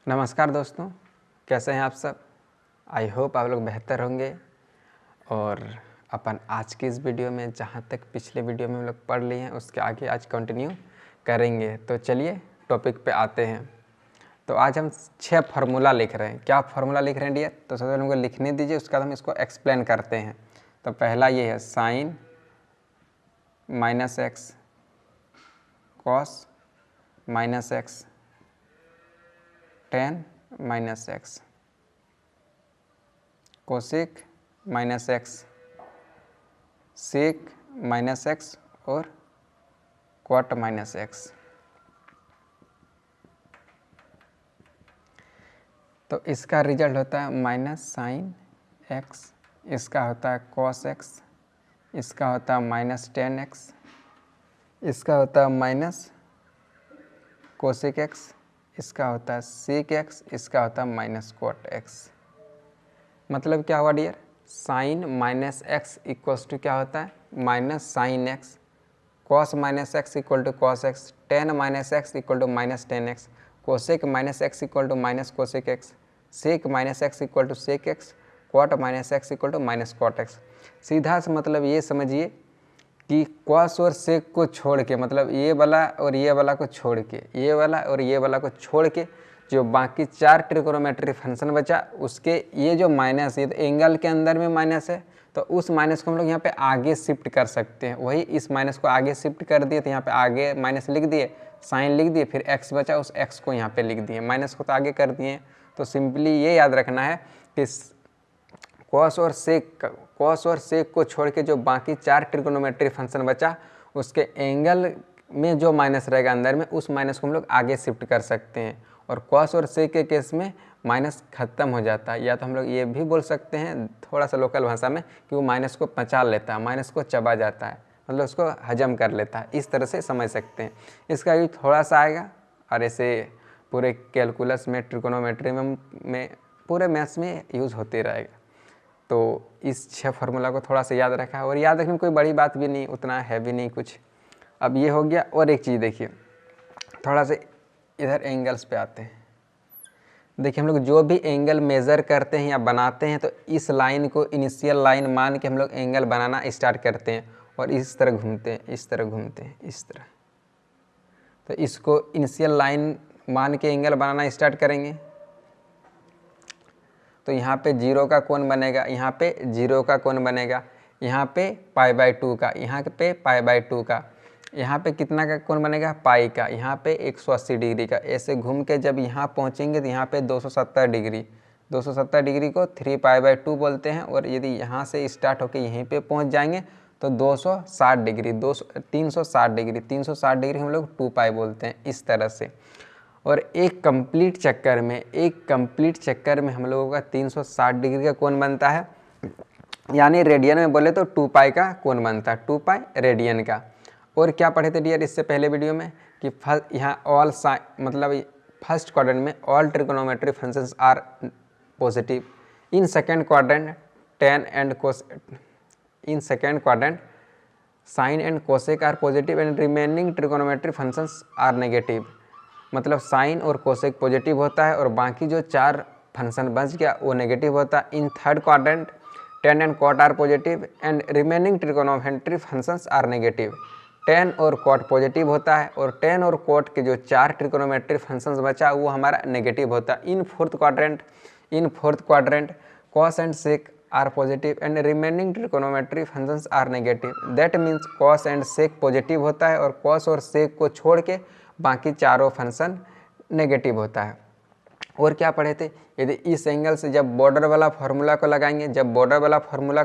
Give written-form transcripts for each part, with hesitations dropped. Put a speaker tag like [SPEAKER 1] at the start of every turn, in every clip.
[SPEAKER 1] नमस्कार दोस्तों, कैसे हैं आप सब। आई होप आप लोग बेहतर होंगे। और अपन आज की इस वीडियो में जहाँ तक पिछले वीडियो में हम लोग पढ़ लिए हैं उसके आगे आज कंटिन्यू करेंगे। तो चलिए टॉपिक पे आते हैं। तो आज हम 6 फार्मूला लिख रहे हैं। क्या फार्मूला लिख रहे हैं डियर? तो सबसे पहले हमको लिखने दीजिए, उसके बाद हम इसको एक्सप्लेन करते हैं। तो पहला ये है sine minus x cos minus x tan minus x cosec minus x sec minus x और क्वाट माइनस एक्स। तो इसका रिजल्ट होता है माइनस साइन एक्स, इसका होता है कॉस एक्स, इसका होता है माइनस टेन एक्स, इसका होता है माइनस कोसेक एक्स, इसका होता है सेक एक्स, इसका होता है माइनस क्वाट एक्स। मतलब क्या हुआ dear? Sine minus x equals to क्या होता है? Minus sine x, cos minus x equal to cos x, tan minus x equal to minus tan x, cosec minus x equal to minus cosec x, sec minus x equal to sec x, cot minus x equal to minus cot x. सीधा सा मतलब ये समझिए कि cos और सेक को छोड़ के, मतलब ये वाला और ये वाला को छोड़ के, ये वाला और ये वाला को छोड़ के जो बाकी 4 ट्रिगोनोमेट्री फंक्शन बचा उसके ये जो माइनस, ये तो एंगल के अंदर में माइनस है, तो उस माइनस को हम लोग यहाँ पे आगे शिफ्ट कर सकते हैं। वही इस माइनस को आगे शिफ्ट कर दिए तो यहाँ पे आगे माइनस लिख दिए, साइन लिख दिए, फिर एक्स बचा उस एक्स को यहाँ पे लिख दिए, माइनस को तो आगे कर दिए। तो सिंपली ये याद रखना है कि कॉस और सेक को छोड़ के जो बाकी 4 ट्रिगोनोमेट्री फंक्शन बचा उसके एंगल में जो माइनस रहेगा अंदर में, उस माइनस को हम लोग आगे शिफ्ट कर सकते हैं। और कॉस और सेक के केस में माइनस खत्म हो जाता है, या तो हम लोग ये भी बोल सकते हैं थोड़ा सा लोकल भाषा में कि वो माइनस को पचा लेता है, माइनस को चबा जाता है, मतलब उसको हजम कर लेता है। इस तरह से समझ सकते हैं। इसका यूज थोड़ा सा आएगा और ऐसे पूरे कैलकुलस में, ट्रिगोनोमेट्री में पूरे मैथ्स में यूज़ होते रहेगा। तो इस 6 फार्मूला को थोड़ा सा याद रखा है, और याद रखने में कोई बड़ी बात भी नहीं, उतना है भी नहीं कुछ। अब ये हो गया। और एक चीज़ देखिए, थोड़ा सा इधर एंगल्स पे आते हैं। देखिए हम लोग जो भी एंगल मेज़र करते हैं या बनाते हैं तो इस लाइन को इनिशियल लाइन मान के हम लोग एंगल बनाना स्टार्ट करते हैं, और इस तरह घूमते हैं, इस तरह घूमते हैं, इस तरह। तो इसको इनिशियल लाइन मान के एंगल बनाना स्टार्ट करेंगे तो यहाँ पे 0 का कोण बनेगा, यहाँ पे 0 का कोण बनेगा, यहाँ पे π/2 का, यहाँ पे π/2 का, यहाँ पे कितना का कोण बनेगा? पाई का, यहाँ पे 180 डिग्री का। ऐसे घूम के जब यहाँ पहुँचेंगे तो यहाँ पे 270 डिग्री, 270 डिग्री को 3π/2 बोलते हैं। और यदि यहाँ से स्टार्ट होकर यहीं पे पहुँच जाएंगे तो 260 डिग्री, 360 डिग्री, 360 डिग्री हम लोग 2π बोलते हैं, इस तरह से। और एक कंप्लीट चक्कर में हम लोगों का 360 डिग्री का कोण बनता है, यानी रेडियन में बोले तो 2π का कोण बनता है, 2π रेडियन का। और क्या पढ़े थे डियर इससे पहले वीडियो में कि यहाँ ऑल मतलब फर्स्ट क्वाड्रेंट में all trigonometry functions are positive, in second quadrant sine and cosec are positive and remaining trigonometry functions are negative. मतलब साइन और कोसेक पॉजिटिव होता है और बाकी जो 4 फंक्शन बच गया वो नेगेटिव होता है। In third quadrant tan and cot are positive and remaining trigonometry functions are negative. Tan और कॉट पॉजिटिव होता है और टेन और कॉट के जो 4 ट्रिगोनोमेट्री फंक्शंस बचा वो हमारा नेगेटिव होता है। In fourth quadrant cos and sec are positive and remaining trigonometry functions are negative. That means cos and sec positive होता है और कॉस और सेक को छोड़ के बाकी चारों फंक्शन नेगेटिव होता है। और क्या पढ़े थे? यदि इस एंगल से जब बॉर्डर वाला फार्मूला को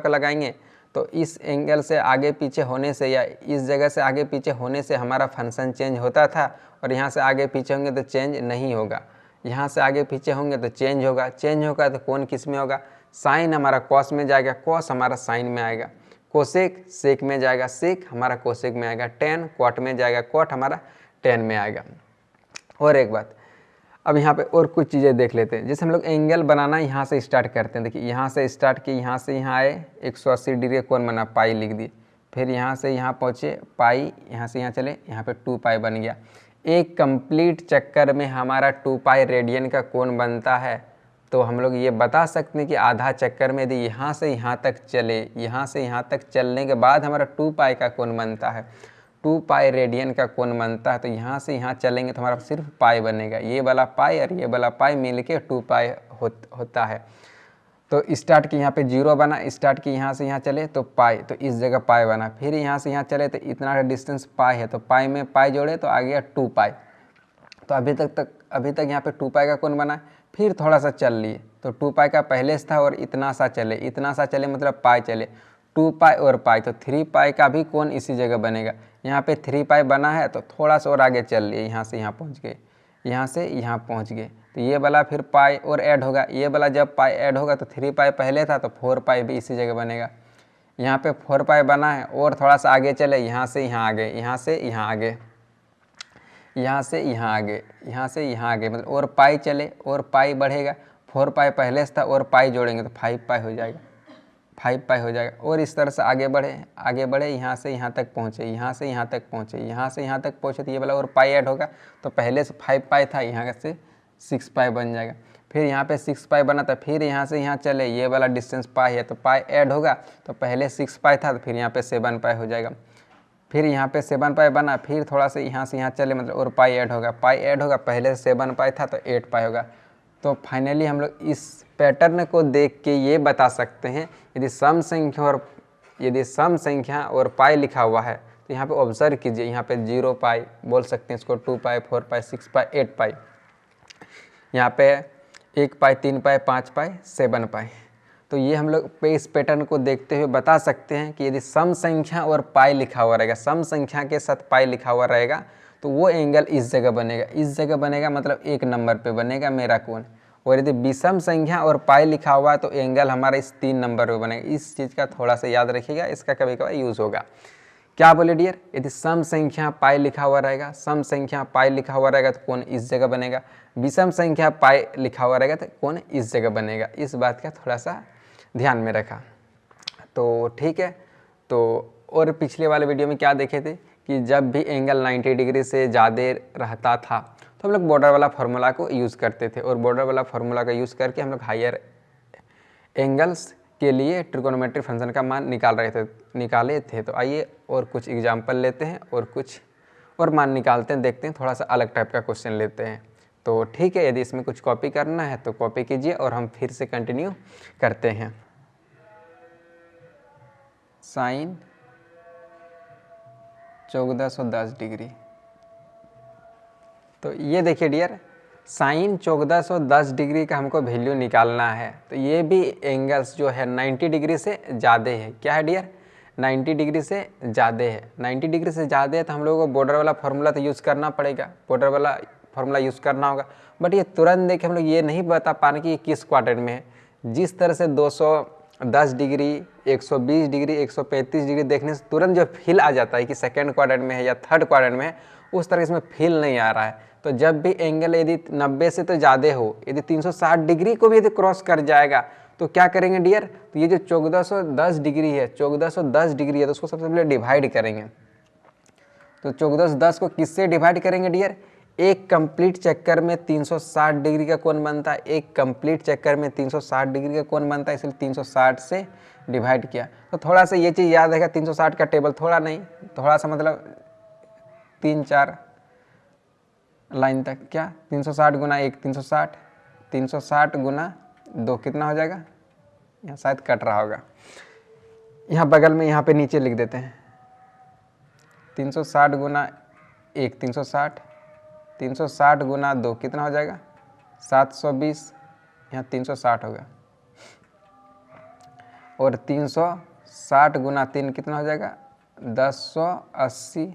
[SPEAKER 1] लगाएंगे, तो इस एंगल से आगे पीछे होने से या इस जगह से आगे पीछे होने से हमारा फंक्शन चेंज होता था, और यहाँ से आगे पीछे होंगे तो चेंज नहीं होगा, यहाँ से आगे पीछे होंगे तो चेंज होगा तो कौन किस में होगा? साइन हमारा कॉस में जाएगा, कॉस हमारा साइन में आएगा, कोसेक सेक में जाएगा, सेक हमारा कोसेक में आएगा, टेन क्वाट में जाएगा, क्वाट हमारा टेन में आएगा। और एक बात, अब यहाँ पे और कुछ चीज़ें देख लेते हैं। जैसे हम लोग एंगल बनाना यहाँ से स्टार्ट करते हैं। देखिए यहाँ से स्टार्ट किए, यहाँ से यहाँ आए, 180 डिग्री कोण बना, पाई लिख दिए, फिर यहाँ से यहाँ पहुँचे पाई, यहाँ से यहाँ चले, यहाँ पे 2π बन गया। एक कंप्लीट चक्कर में हमारा 2 पाई रेडियन का कोण बनता है, तो हम लोग ये बता सकते हैं कि आधा चक्कर में यदि यहाँ से यहाँ तक चले, यहाँ से यहाँ तक चलने के बाद हमारा 2 पाई का कोण बनता है, 2 पाई रेडियन का कोण बनता है, तो यहाँ से यहाँ चलेंगे तो हमारा सिर्फ पाई बनेगा। ये वाला पाई और ये वाला पाई मिल के 2 पाई होता है। तो स्टार्ट की यहाँ पे 0 बना, स्टार्ट की यहाँ से यहाँ चले तो पाई, तो इस जगह पाई बना। फिर यहाँ से यहाँ चले तो इतना डिस्टेंस पाई है, तो पाई में पाई जोड़े तो आ गया 2 पाई। तो अभी तक यहाँ पे 2 पाई का कोण बना। फिर थोड़ा सा चल लिए तो 2 पाई का पहले से था और इतना सा चले मतलब पाई चले, 2 पाई और पाई, तो 3 पाई का भी कोण इसी जगह बनेगा। यहाँ पे 3 पाई बना है तो थोड़ा सा और आगे चल लिए, यहाँ से यहाँ पहुँच गए, यहाँ से यहाँ पहुँच गए, तो ये वाला फिर पाई और ऐड होगा। ये वाला जब पाई ऐड होगा तो 3 पाई पहले था तो 4 पाई भी इसी जगह बनेगा। यहाँ पे 4 पाई बना है और थोड़ा सा आगे चले, यहाँ से यहाँ आगे, यहाँ से यहाँ आगे, यहाँ से यहाँ आगे, यहाँ से यहाँ आगे, मतलब और पाई चले और पाई बढ़ेगा। 4 पाई पहले से था और पाई जोड़ेंगे तो 5 पाई हो जाएगा, 5 पाई हो जाएगा। और इस तरह से आगे बढ़े यहाँ से यहाँ तक पहुँचे, यहाँ से यहाँ तक पहुँचे, यहाँ से यहाँ तक पहुँचे, तो ये वाला और पाई ऐड होगा तो पहले से 5 पाई था, यहाँ से 6 पाई बन जाएगा। फिर यहाँ पे 6 पाई बना था, फिर यहाँ से यहाँ चले, ये वाला डिस्टेंस पाई है तो पाई ऐड होगा, तो पहले 6 पाई था तो फिर यहाँ पे 7 पाई हो जाएगा। फिर यहाँ पे 7 पाई बना, फिर थोड़ा सा यहाँ से यहाँ चले मतलब और पाई ऐड होगा, पहले से 7 पाई था तो 8 पाई होगा। तो फाइनली हम लोग इस पैटर्न को देख के ये बता सकते हैं, यदि सम संख्या और पाई लिखा हुआ है तो यहाँ पे ऑब्जर्व कीजिए, यहाँ पे 0 पाई बोल सकते हैं इसको, 2 पाई, 4 पाई, 6 पाई, 8 पाई, यहाँ पे 1 पाई, 3 पाई, 5 पाई, 7 पाई। तो ये हम लोग पे इस पैटर्न को देखते हुए बता सकते हैं कि यदि सम संख्या और पाई लिखा हुआ रहेगा, सम संख्या के साथ पाई लिखा हुआ रहेगा तो वो एंगल इस जगह बनेगा, मतलब 1 नंबर पे बनेगा मेरा कोण। और यदि विषम संख्या और पाई लिखा हुआ है तो एंगल हमारा इस 3 नंबर पे बनेगा। इस चीज़ का थोड़ा सा याद रखिएगा, इसका कभी कभार यूज़ होगा। क्या बोले डियर, यदि सम संख्या पाई लिखा हुआ रहेगा, तो कोण इस जगह बनेगा, विषम संख्या पाई लिखा हुआ रहेगा तो कोण इस जगह बनेगा। इस बात का थोड़ा सा ध्यान में रखा। तो ठीक है, तो और पिछले वाले वीडियो में क्या देखे थे कि जब भी एंगल 90 डिग्री से ज़्यादा रहता था तो हम लोग बॉर्डर वाला फार्मूला को यूज़ करते थे, और बॉर्डर वाला फार्मूला का यूज़ करके हम लोग हायर एंगल्स के लिए ट्रिगोनोमेट्रिक फंक्शन का मान निकाले थे। तो आइए और कुछ एग्जाम्पल लेते हैं और कुछ और मान निकालते हैं, देखते हैं, थोड़ा सा अलग टाइप का क्वेश्चन लेते हैं। तो ठीक है, यदि इसमें कुछ कॉपी करना है तो कॉपी कीजिए और हम फिर से कंटिन्यू करते हैं। साइन 1410 डिग्री, तो ये देखिए डियर, साइन 1410 डिग्री का हमको वैल्यू निकालना है। तो ये भी एंगल्स जो है 90 डिग्री से ज़्यादा है। क्या है डियर, 90 डिग्री से ज़्यादा है। 90 डिग्री से ज़्यादा है तो हम लोगों को बॉर्डर वाला फार्मूला तो यूज़ करना पड़ेगा, बॉर्डर वाला फार्मूला यूज़ करना होगा। बट ये तुरंत देख हम लोग ये नहीं बता पा रहे कि ये किस क्वाड्रेंट में है। जिस तरह से 210 डिग्री, 120 डिग्री, 135 डिग्री देखने से तुरंत जो फील आ जाता है कि सेकेंड क्वाड्रेंट में है या थर्ड क्वाड्रेंट में है, उस तरह इसमें फील नहीं आ रहा है। तो जब भी एंगल यदि 90 से तो ज़्यादा हो, यदि 360 डिग्री को भी यदि क्रॉस कर जाएगा तो क्या करेंगे डियर, तो ये जो 1410 डिग्री है, 1410 डिग्री है, तो उसको सबसे पहले डिवाइड करेंगे। तो 1410 को किससे डिवाइड करेंगे डियर, एक कंप्लीट चक्कर में 360 डिग्री का कोण बनता है, एक कंप्लीट चक्कर में 360 डिग्री का कोण बनता है, इसलिए 360 से डिवाइड किया। तो थोड़ा सा ये चीज़ याद रहेगा, 360 का टेबल थोड़ा नहीं, थोड़ा सा मतलब 3-4 लाइन तक, क्या 360 गुना 1 360, 360 गुना 2 कितना हो जाएगा, यहाँ शायद कट रहा होगा, यहाँ बगल में यहाँ पे नीचे लिख देते हैं, 360 गुना 1 360, 360 गुना 2 कितना हो जाएगा 720, यहाँ 360 होगा, और 360 गुना 3 कितना हो जाएगा 1080,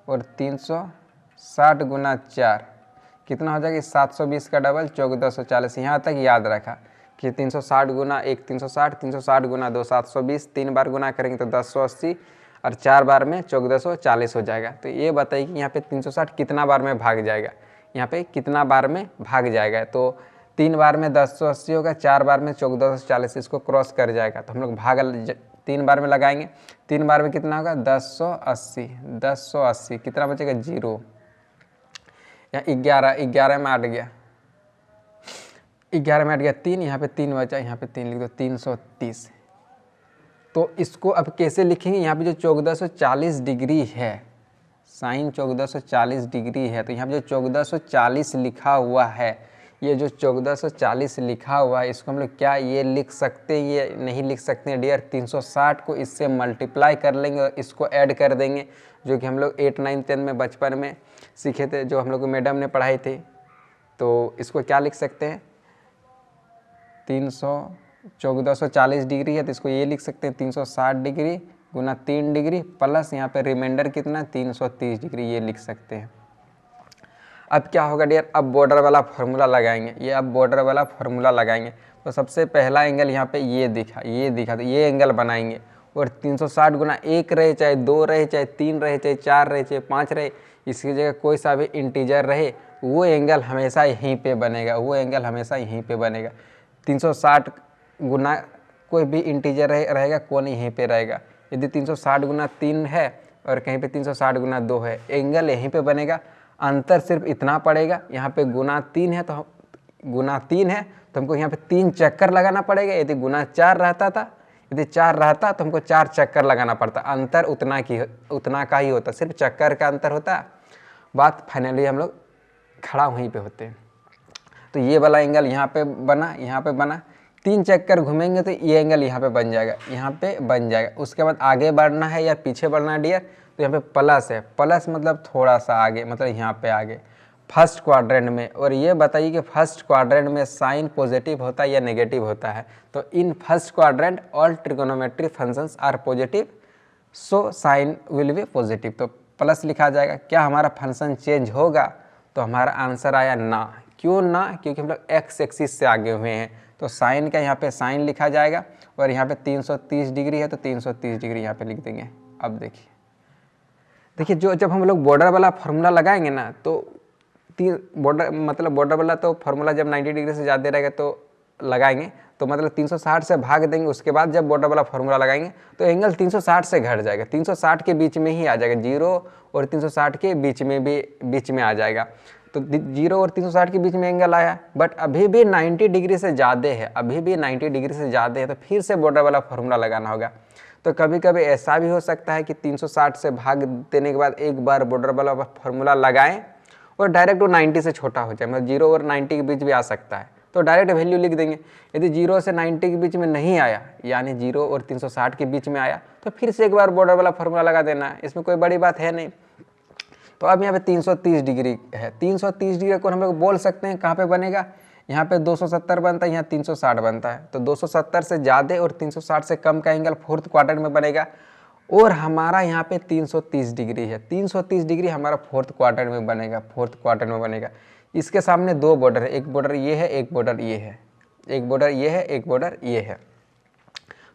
[SPEAKER 1] और 360 गुना 4 कितना हो जाएगा 720 का डबल 1440। यहाँ तक याद रखा कि 360 गुना 1 360, 360 गुना 2 720, 3 बार गुना करेंगे तो 1080, और 4 बार में 1440 हो जाएगा। तो ये बताइए कि यहाँ पे 360 कितना बार में भाग जाएगा, यहाँ पे कितना बार में भाग जाएगा। तो 3 बार में 1080 होगा, 4 बार में 1440, इसको क्रॉस कर जाएगा तो हम लोग भाग 3 बार में लगाएंगे, 3 बार में कितना होगा 1080, 1080 कितना बचेगा 0, यहाँ 11 में 8 गया, 11 में 8 गया 3, यहाँ पे 3 बचा, यहाँ पे 3 लिख दो, 330। तो इसको अब कैसे लिखेंगे, यहाँ पे जो 1440 डिग्री है, साइन 1440 डिग्री है, तो यहाँ पे जो 1440 लिखा हुआ है, ये जो 1440 लिखा हुआ है, इसको हम लोग क्या ये लिख सकते हैं, ये नहीं लिख सकते हैं डियर। 360 को इससे मल्टीप्लाई कर लेंगे और इसको ऐड कर देंगे, जो कि हम लोग 8, 9, 10 में बचपन में सीखे थे, जो हम लोग को मैडम ने पढ़ाई थी। तो इसको क्या लिख सकते हैं, 1440 डिग्री है तो इसको ये लिख सकते हैं 360 डिग्री गुना 3 डिग्री प्लस यहाँ पे रिमाइंडर कितना 330 डिग्री, ये लिख सकते हैं। अब क्या होगा डियर, अब बॉर्डर वाला फार्मूला लगाएंगे, ये अब बॉर्डर वाला फार्मूला लगाएंगे। तो सबसे पहला एंगल यहाँ पे ये दिखा तो ये एंगल बनाएंगे, और 360 गुना 1 रहे, चाहे 2 रहे, चाहे 3 रहे, चाहे 4 रहे, चाहे 5 रहे, इसकी जगह कोई सा भी इंटीजर रहे, वो एंगल हमेशा यहीं पे बनेगा, वो एंगल हमेशा यहीं पे बनेगा। 360 गुना कोई भी इंटीजर रहेगा, कौन यहीं पे रहेगा। यदि 360 गुना 3 है और कहीं पे 360 गुना 2 है, एंगल यहीं पे बनेगा। अंतर सिर्फ इतना पड़ेगा, यहाँ पे गुना 3 है तो गुना 3 है तो हमको यहाँ पे 3 चक्कर लगाना पड़ेगा। यदि गुना 4 रहता था, यदि 4 रहता तो हमको 4 चक्कर लगाना पड़ता। अंतर उतना का ही होता, सिर्फ चक्कर का अंतर होता। बात फाइनली हम लोग खड़ा वहीं पे होते हैं। तो ये वाला एंगल यहाँ पे बना, यहाँ पे बना, 3 चक्कर घूमेंगे तो ये एंगल यहाँ पे बन जाएगा, यहाँ पे बन जाएगा। उसके बाद आगे बढ़ना है या पीछे बढ़ना है डियर, तो यहाँ पे प्लस है, प्लस मतलब थोड़ा सा आगे, मतलब यहाँ पे आगे फर्स्ट क्वाड्रेंट में। और ये बताइए कि फर्स्ट क्वाड्रेंट में साइन पॉजिटिव होता है या नेगेटिव होता है। तो in first quadrant all trigonometry functions are positive, so sine will be positive. तो प्लस लिखा जाएगा। क्या हमारा फंक्शन चेंज होगा, तो हमारा आंसर आया ना। क्यों ना, क्योंकि हम लोग एक्स एक्सिस से आगे हुए हैं। तो साइन का यहाँ पे साइन लिखा जाएगा, और यहाँ पे 330 डिग्री है तो 330 डिग्री यहाँ पे लिख देंगे। अब देखिए जो जब हम लोग बॉर्डर वाला फार्मूला लगाएंगे ना, तो बॉर्डर वाला तो फार्मूला जब 90 डिग्री से ज़्यादा रहेगा तो लगाएंगे, तो मतलब 360 से भाग देंगे। उसके बाद जब बॉर्डर वाला फार्मूला लगाएंगे तो एंगल 360 से घट जाएगा, 360 के बीच में ही आ जाएगा, 0 और 360 के बीच में आ जाएगा। तो 0 और 360 के बीच में एंगल आया, बट अभी भी 90 डिग्री से ज़्यादा है, अभी भी 90 डिग्री से ज़्यादा है, तो फिर से बॉर्डर वाला फार्मूला लगाना होगा। तो कभी कभी ऐसा भी हो सकता है कि 360 से भाग देने के बाद एक बार बॉर्डर वाला फार्मूला लगाएं और डायरेक्ट वो 90 से छोटा हो जाए, मतलब 0 और 90 के बीच भी आ सकता है, तो डायरेक्ट वैल्यू लिख देंगे। यदि 0 से 90 के बीच में नहीं आया, यानी 0 और 360 के बीच में आया, तो फिर से एक बार बॉर्डर वाला फार्मूला लगा देना है, इसमें कोई बड़ी बात है नहीं। तो अब यहाँ पे 330 डिग्री है, 330 डिग्री को हम लोग बोल सकते हैं कहाँ पे बनेगा, यहाँ पे 270 बनता है, यहाँ 360 बनता है। तो 270 से ज़्यादा और 360 से कम का एंगल फोर्थ क्वाड्रेंट में बनेगा, और हमारा यहाँ पे 330 डिग्री है, 330 डिग्री हमारा फोर्थ क्वाड्रेंट में बनेगा, फोर्थ क्वाड्रेंट में बनेगा। इसके सामने 2 बॉर्डर है, एक बॉर्डर ये है, एक बॉर्डर ये है, एक बॉर्डर ये है, एक बॉर्डर ये है।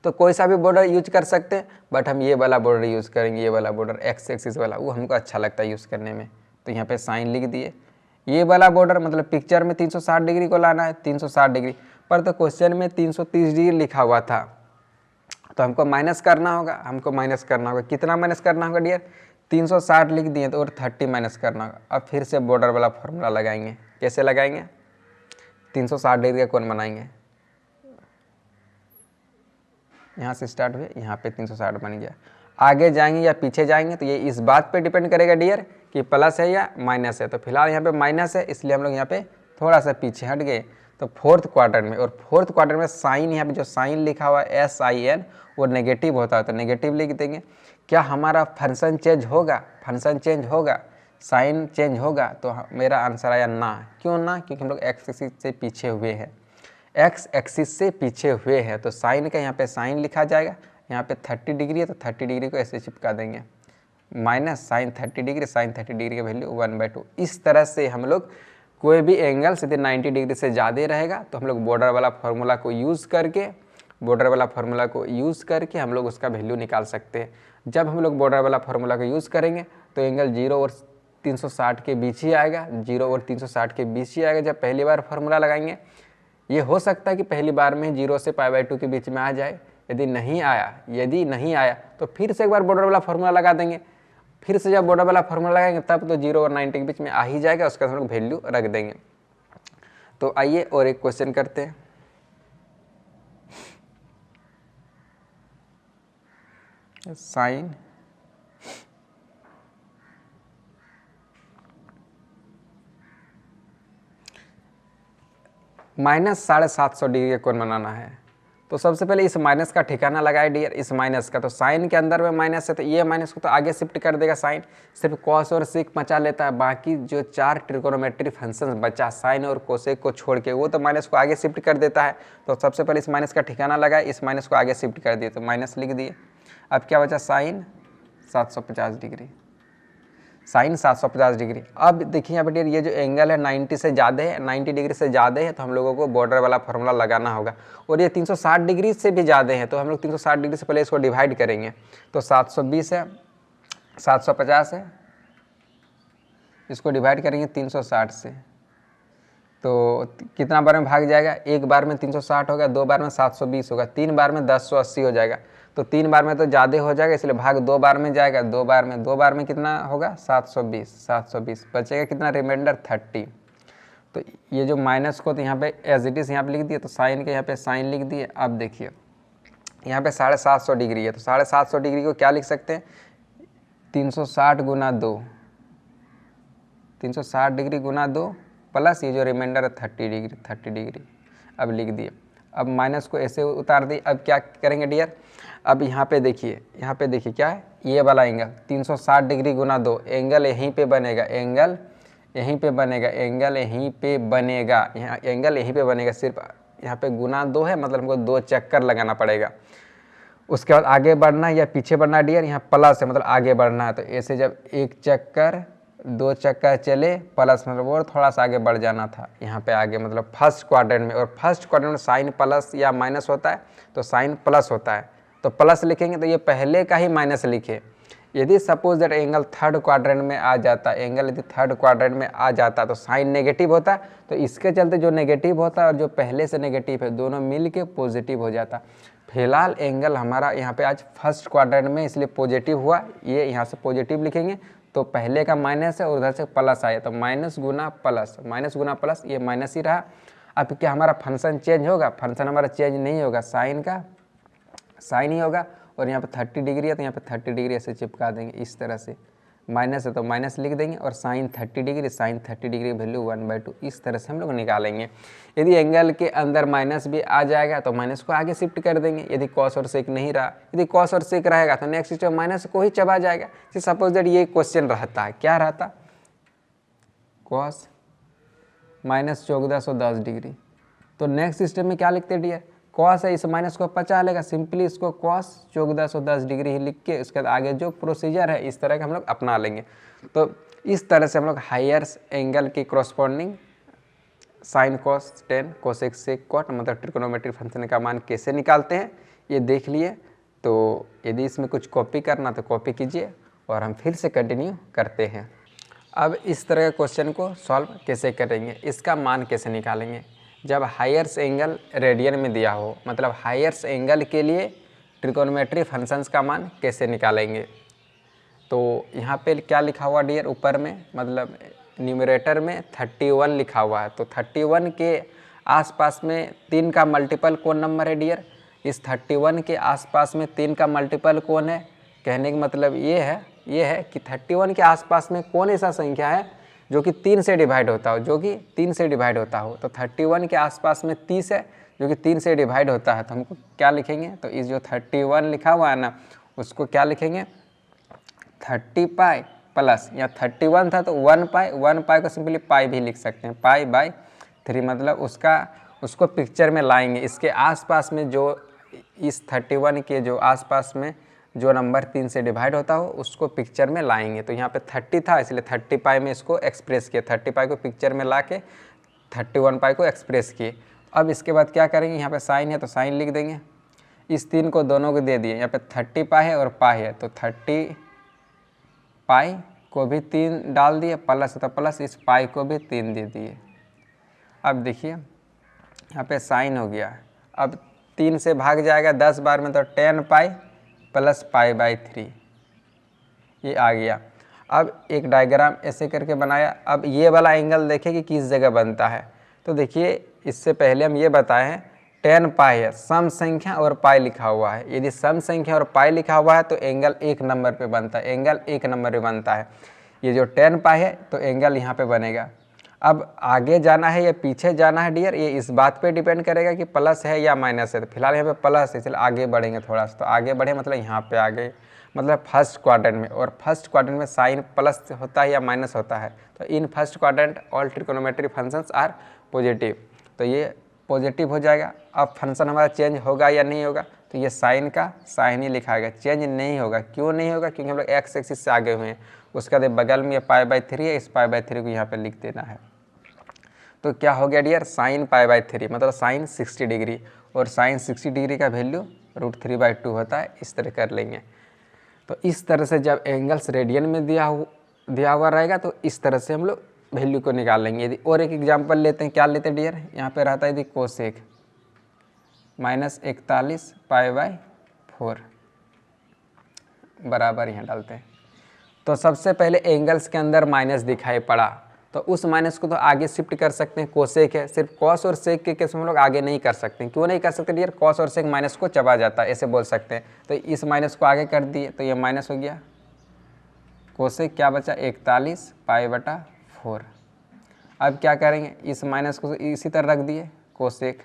[SPEAKER 1] तो कोई सा भी बॉर्डर यूज कर सकते हैं, बट हम ये वाला बॉर्डर यूज़ करेंगे, ये वाला बॉर्डर एक्स एक्सिस वाला, वो हमको अच्छा लगता है यूज़ करने में। तो यहाँ पे साइन लिख दिए, ये वाला बॉर्डर मतलब पिक्चर में 360 डिग्री को लाना है, 360 डिग्री पर, तो क्वेश्चन में 330 डिग्री लिखा हुआ था, तो हमको माइनस करना होगा, कितना माइनस करना होगा डियर, 360 लिख दिए तो और 30 माइनस करना होगा। अब फिर से बॉर्डर वाला फार्मूला लगाएंगे, कैसे लगाएंगे, 360 डिग्री का कोण बनाएंगे, यहाँ से स्टार्ट हुए, यहाँ पे 360 बन गया। आगे जाएंगे या पीछे जाएंगे, तो ये इस बात पे डिपेंड करेगा डियर कि प्लस है या माइनस है। तो फिलहाल यहाँ पे माइनस है, इसलिए हम लोग यहाँ पे थोड़ा सा पीछे हट गए, तो फोर्थ क्वाड्रेंट में। और फोर्थ क्वाड्रेंट में साइन, यहाँ पे जो साइन लिखा हुआ है SIN, वो नेगेटिव होता है, तो नेगेटिव लिख देंगे। क्या हमारा फंक्शन चेंज होगा, फंक्शन चेंज होगा, साइन चेंज होगा, तो मेरा आंसर आया ना। क्यों ना, क्योंकि हम लोग एक्स एक्सिस से पीछे हुए हैं, एक्स एक्सिस से पीछे हुए हैं। तो साइन का यहाँ पे साइन लिखा जाएगा, यहाँ पे 30 डिग्री है तो 30 डिग्री को ऐसे चिपका देंगे, minus sine 30 degree, sine 30 degree का वैल्यू 1/2। इस तरह से हम लोग कोई भी एंगल सीधे 90 डिग्री से ज़्यादा रहेगा तो हम लोग बॉर्डर वाला फार्मूला को यूज़ करके हम लोग उसका वैल्यू निकाल सकते हैं। जब हम लोग बॉर्डर वाला फार्मूला को यूज़ करेंगे तो एंगल 0 और 360 के बीच ही आएगा, 0 और 360 के बीच ही आएगा जब पहली बार फार्मूला लगाएंगे। ये हो सकता है कि पहली बार में 0 से π/2 के बीच में आ जाए। यदि नहीं आया तो फिर से एक बार बॉर्डर वाला फार्मूला लगा देंगे, फिर से जब बॉर्डर वाला फॉर्मूला लगाएंगे तब तो 0 और 90 के बीच में आ ही जाएगा, उसका हम लोग वैल्यू रख देंगे। तो आइए और एक क्वेश्चन करते हैं। साइन -750 डिग्री का कोण बनाना है। तो सबसे पहले इस माइनस का ठिकाना लगाए डियर, इस माइनस का। तो साइन के अंदर में माइनस है तो ये माइनस को तो आगे शिफ्ट कर देगा साइन, सिर्फ कॉस और सेक बचा लेता है। बाकी जो 4 ट्रिकोनोमेट्री फंक्शन बचा साइन और कोसेक को छोड़ के, वो तो माइनस को आगे शिफ्ट कर देता है। तो सबसे पहले इस माइनस का ठिकाना लगाए, इस माइनस को आगे शिफ्ट कर दिए तो माइनस लिख दिए। अब क्या बचा, साइन 750 डिग्री, साइन 750 डिग्री। अब देखिए यहाँ पे ये जो एंगल है 90 से ज़्यादा है, 90 डिग्री से ज़्यादा है, तो हम लोगों को बॉर्डर वाला फॉर्मूला लगाना होगा। और ये 360 डिग्री से भी ज़्यादा है, तो हम लोग 360 डिग्री से पहले इसको डिवाइड करेंगे। तो 720 है, 750 है, इसको डिवाइड करेंगे 360 से, तो कितना बार में भाग जाएगा, एक बार में 360 होगा, 2 बार में 720 होगा, 3 बार में 1080 हो जाएगा। तो 3 बार में तो ज़्यादा हो जाएगा, इसलिए भाग 2 बार में जाएगा, 2 बार में कितना होगा 720 बचेगा कितना, रिमाइंडर 30। तो ये जो माइनस को तो यहाँ पे एज इट इज़ यहाँ पे लिख दिए, तो साइन के यहाँ पे साइन लिख दिए। अब देखिए यहाँ पे 750 डिग्री है, तो 750 डिग्री को क्या लिख सकते हैं, 360 गुना 2, 360 डिग्री गुना 2 प्लस ये जो रिमाइंडर है 30 डिग्री। अब लिख दिए। अब माइनस को ऐसे उतार दिए। अब क्या करेंगे डियर, अब यहाँ पे देखिए क्या है, ये वाला एंगल 360 डिग्री गुना 2, एंगल यहीं पे बनेगा, एंगल यहीं पे बनेगा, एंगल यहीं पे बनेगा, यहाँ एंगल यहीं पे बनेगा। सिर्फ यहाँ पे गुना 2 है, मतलब हमको 2 चक्कर लगाना पड़ेगा। उसके बाद आगे बढ़ना या पीछे बढ़ना डियर, यहाँ प्लस है मतलब आगे बढ़ना है। तो ऐसे जब 1 चक्कर 2 चक्कर चले प्लस, मतलब और थोड़ा सा आगे बढ़ जाना था यहाँ पे आगे, मतलब फर्स्ट क्वाड्रेंट में। और फर्स्ट क्वाड्रेंट में साइन प्लस या माइनस होता है, तो साइन प्लस होता है, तो प्लस लिखेंगे। तो ये पहले का ही माइनस लिखे। यदि suppose that angle third quadrant में आ जाता, एंगल यदि थर्ड क्वाड्रेंट में आ जाता तो साइन नेगेटिव होता, तो इसके चलते जो नेगेटिव होता है और जो पहले से नेगेटिव है दोनों मिल के पॉजिटिव हो जाता। फिलहाल एंगल हमारा यहाँ पे आज फर्स्ट क्वाड्रेंट में इसलिए पॉजिटिव हुआ, ये यहाँ से पॉजिटिव लिखेंगे। तो पहले का माइनस है और उधर से प्लस आया, तो माइनस गुना प्लस, ये माइनस ही रहा। अब क्या हमारा फंक्शन चेंज होगा, फंक्शन हमारा चेंज नहीं होगा, साइन का साइन ही होगा। और यहाँ पे 30 डिग्री है तो यहाँ पे 30 डिग्री ऐसे चिपका देंगे इस तरह से, माइनस है तो माइनस लिख देंगे। और साइन 30 डिग्री वैल्यू 1/2 इस तरह से हम लोग निकालेंगे। यदि एंगल के अंदर माइनस भी आ जाएगा तो माइनस को आगे शिफ्ट कर देंगे। यदि कॉस और सेक नहीं रहा, यदि कॉस और सेक रहेगा तो नेक्स्ट स्टेप माइनस को ही चबा जाएगा। सपोज दैट ये क्वेश्चन रहता है, क्या रहता, कॉस -1410 डिग्री, तो नेक्स्ट स्टेप में क्या लिखते डियर, कॉस है, इस माइनस को पचा लेगा, सिंपली इसको कॉस 1410 डिग्री ही लिख के उसके बाद आगे जो प्रोसीजर है इस तरह का हम लोग अपना लेंगे। तो इस तरह से हम लोग हायर एंगल की corresponding sine cos tan cosec sec cot मतलब ट्रिकोनोमेट्री फंक्शन का मान कैसे निकालते हैं ये देख लिए। तो यदि इसमें कुछ कॉपी करना तो कॉपी कीजिए और हम फिर से कंटिन्यू करते हैं। अब इस तरह के क्वेश्चन को सॉल्व कैसे करेंगे, इसका मान कैसे निकालेंगे। जब हायर्स एंगल रेडियन में दिया हो, मतलब हायर्स एंगल के लिए ट्रिकोनोमेट्री फंक्शंस का मान कैसे निकालेंगे। तो यहाँ पे क्या लिखा हुआ डियर, ऊपर में मतलब न्यूमरेटर में 31 लिखा हुआ है। तो 31 के आसपास में 3 का मल्टीपल कौन नंबर है डियर, इस 31 के आसपास में 3 का मल्टीपल कौन है। कहने का मतलब ये है कि 31 के आसपास में कौन ऐसा संख्या है जो कि 3 से डिवाइड होता हो, तो 31 के आसपास में 30 है जो कि 3 से डिवाइड होता है। तो हमको क्या लिखेंगे, तो इस जो 31 लिखा हुआ है ना उसको क्या लिखेंगे 30 पाई प्लस, या 31 था तो 1 पाई को सिंपली पाई भी लिख सकते हैं, पाई/3 मतलब उसको पिक्चर में लाएंगे। इसके आसपास में जो इस 31 के जो आसपास में जो नंबर 3 से डिवाइड होता हो उसको पिक्चर में लाएंगे। तो यहाँ पे 30 था इसलिए 30 पाई में इसको एक्सप्रेस किया, 30 पाई को पिक्चर में ला के 31 पाई को एक्सप्रेस किए। अब इसके बाद क्या करेंगे, यहाँ पे साइन है तो साइन लिख देंगे, इस 3 को दोनों को दे दिए, यहाँ पे 30 पाई है और पाई है तो 30 पाई को भी 3 डाल दिए, प्लस है तो प्लस, इस पाई को भी 3 दे दिए। अब देखिए यहाँ पे साइन हो गया, अब 3 से भाग जाएगा 10 बार में तो 10 पाई प्लस पाई/3 ये आ गया। अब एक डायग्राम ऐसे करके बनाया। अब ये वाला एंगल देखें कि किस जगह बनता है। तो देखिए इससे पहले हम ये बताए हैं tan पाई है, सम संख्या और पाई लिखा हुआ है। यदि सम संख्या और पाई लिखा हुआ है तो एंगल 1 नंबर पे बनता है, एंगल 1 नंबर पे बनता है। ये जो tan पाई है तो एंगल यहाँ पे बनेगा। अब आगे जाना है या पीछे जाना है डियर, ये इस बात पे डिपेंड करेगा कि प्लस है या माइनस है। तो फिलहाल यहाँ पे प्लस है, इसलिए आगे बढ़ेंगे थोड़ा सा। तो आगे बढ़े मतलब यहाँ पे आगे, मतलब फर्स्ट क्वाड्रेंट में। और फर्स्ट क्वाड्रेंट में साइन प्लस होता है या माइनस होता है। तो in first quadrant all trigonometry functions are positive, तो ये पॉजिटिव हो जाएगा। अब फंक्शन हमारा चेंज होगा या नहीं होगा, तो ये साइन का साइन ही लिखाएगा, चेंज नहीं होगा। क्यों नहीं होगा? क्योंकि हम लोग एक्स एक्सिस से आगे हुए हैं। उसका बगल में ये π/3 है, इस π/3 को यहाँ पे लिख देना है। तो क्या हो गया डियर, साइन π/3 मतलब साइन 60 डिग्री, और साइन 60 डिग्री का वैल्यू √3/2 होता है। इस तरह कर लेंगे। तो इस तरह से जब एंगल्स रेडियन में दिया हुआ रहेगा तो इस तरह से हम लोग वैल्यू को निकाल लेंगे। यदि और एक एग्जांपल लेते हैं, क्या लेते हैं डियर, यहाँ पे रहता है यदि कोसेक -41 π/4 बराबर यहाँ डालते हैं। तो सबसे पहले एंगल्स के अंदर माइनस दिखाई पड़ा, तो उस माइनस को तो आगे शिफ्ट कर सकते हैं। कोसेक है, सिर्फ कॉस और सेक के केस में हम लोग आगे नहीं कर सकते। क्यों नहीं कर सकते डियर? कॉस और सेक माइनस को चबा जाता है, ऐसे बोल सकते हैं। तो इस माइनस को आगे कर दिए तो ये माइनस हो गया। कोसेक क्या बचा, 41 π/4। अब क्या करेंगे, इस माइनस को इसी तरह रख दिए। कोसेक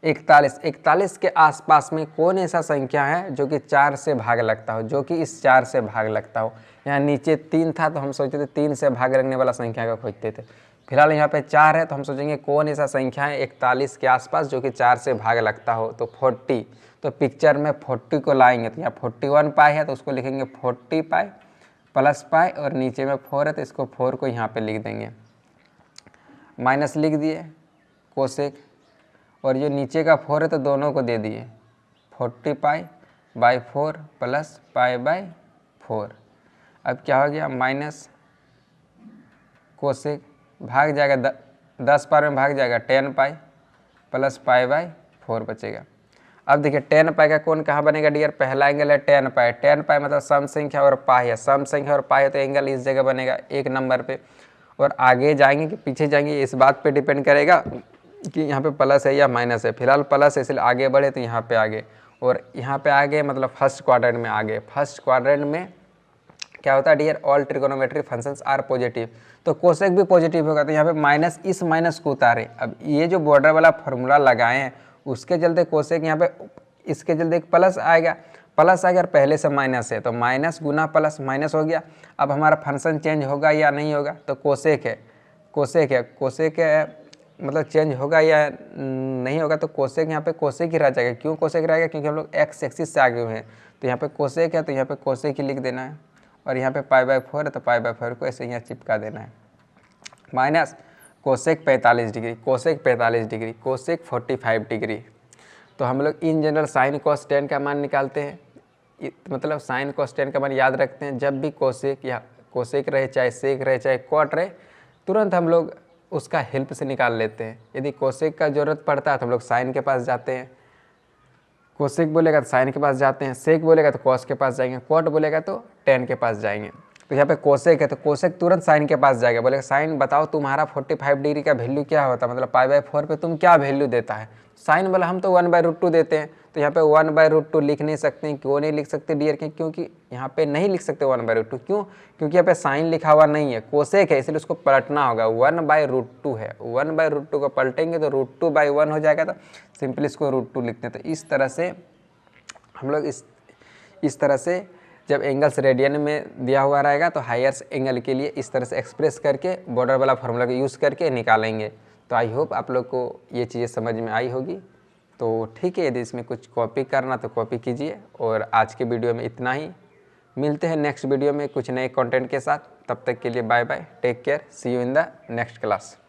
[SPEAKER 1] 41 के आसपास में कौन ऐसा संख्या है जो कि 4 से भाग लगता हो, जो कि इस 4 से भाग लगता हो। यहाँ नीचे 3 था तो हम सोचते थे 3 से भाग लगने वाला संख्या का खोजते थे। फिलहाल यहाँ पे 4 है तो हम सोचेंगे कौन ऐसा संख्या है 41 के आसपास जो कि 4 से भाग लगता हो। तो 40, तो पिक्चर में 40 को लाएंगे तो यहाँ 41 पाई है तो उसको लिखेंगे 40 पाई प्लस पाई, और नीचे में 4 है तो इसको 4 को यहाँ पे लिख देंगे। माइनस लिख दिए कोसेक, और ये नीचे का 4 है तो दोनों को दे दिए 40 π/4 प्लस π/4। अब क्या हो गया, माइनस कोसेक भाग जाएगा 10 पार में भाग जाएगा 10 पाई प्लस π/4 बचेगा। अब देखिए 10 पाई का कौन कहाँ बनेगा डियर, पहला एंगल है 10 पाई। 10 पाई मतलब सम संख्या और पाई है, सम संख्या और पाई है तो एंगल इस जगह बनेगा 1 नंबर पे। और आगे जाएंगे कि पीछे जाएंगे इस बात पे डिपेंड करेगा कि यहाँ पे प्लस है या माइनस है। फिलहाल प्लस है इसलिए आगे बढ़े तो यहाँ पे आगे, और यहाँ पे आगे मतलब फर्स्ट क्वाड्रेंट में आगे। फर्स्ट क्वाड्रेंट में क्या होता है dear, all trigonometry functions are positive, तो कोसेक भी पॉजिटिव होगा। तो यहाँ पे माइनस, इस माइनस को उतारे। अब ये जो बॉर्डर वाला फॉर्मूला लगाए हैं उसके चलते कोसेक यहाँ पे इसके चलते एक प्लस आएगा, प्लस अगर पहले से माइनस है तो माइनस गुना प्लस माइनस हो गया। अब हमारा फंक्शन चेंज होगा या नहीं होगा, तो कोसेक है, कोसेक है मतलब चेंज होगा या नहीं होगा, तो कोसेक यहाँ पे कोसेक ही रह जाएगा। क्यों कोसेक रहेगा, क्योंकि हम लोग एक्स एक्सिस से आगे हुए हैं। तो यहाँ पे कोसेक है तो यहाँ पे कोसेक ही लिख देना है, और यहाँ पे π/4 है तो π/4 को ऐसे यहाँ चिपका देना है। Minus cosec 45 degree, cosec 45 degree, cosec 45 degree. तो हम लोग in general sign cos ten का मान निकालते हैं, मतलब साइन कॉस टेन का मान याद रखते हैं। जब भी कोसेक या कोसेक रहे, चाहे सेक रहे, चाहे कॉट रहे, तुरंत हम लोग उसका हेल्प से निकाल लेते हैं। यदि कोसेक का ज़रूरत पड़ता है तो हम लोग साइन के पास जाते हैं, कोसेक बोलेगा तो साइन के पास जाते हैं, सेक बोलेगा तो कॉस के पास जाएंगे, कॉट बोलेगा तो टेन के पास जाएंगे। तो यहाँ पे कोसेक है तो कोसेक तुरंत साइन के पास जाएगा, बोलेगा साइन बताओ तुम्हारा 45 डिग्री का वैल्यू क्या होता है, मतलब π/4 पे तुम क्या वैल्यू देता है। साइन बोला हम तो 1/√2 देते हैं, तो यहाँ पे 1/√2 लिख नहीं सकते हैं। क्यों नहीं लिख सकते डियर, क्योंकि यहाँ पे नहीं लिख सकते 1/√2। क्यों? क्योंकि यहाँ पे साइन लिखा हुआ नहीं है, कोसेक है, इसलिए उसको पलटना होगा। 1/√2 है, 1/√2 को पलटेंगे तो √2/1 हो जाएगा, तो सिंपली इसको √2 लिखते हैं। तो इस तरह से हम लोग इस तरह से जब एंगल्स रेडियन में दिया हुआ रहेगा तो हायर एंगल के लिए इस तरह से एक्सप्रेस करके बॉर्डर वाला फार्मूला का यूज़ करके निकालेंगे। तो आई होप आप लोग को ये चीज़ें समझ में आई होगी। तो ठीक है, यदि इसमें कुछ कॉपी करना तो कॉपी कीजिए। और आज के वीडियो में इतना ही, मिलते हैं नेक्स्ट वीडियो में कुछ नए कंटेंट के साथ। तब तक के लिए bye bye, take care, see you in the next class.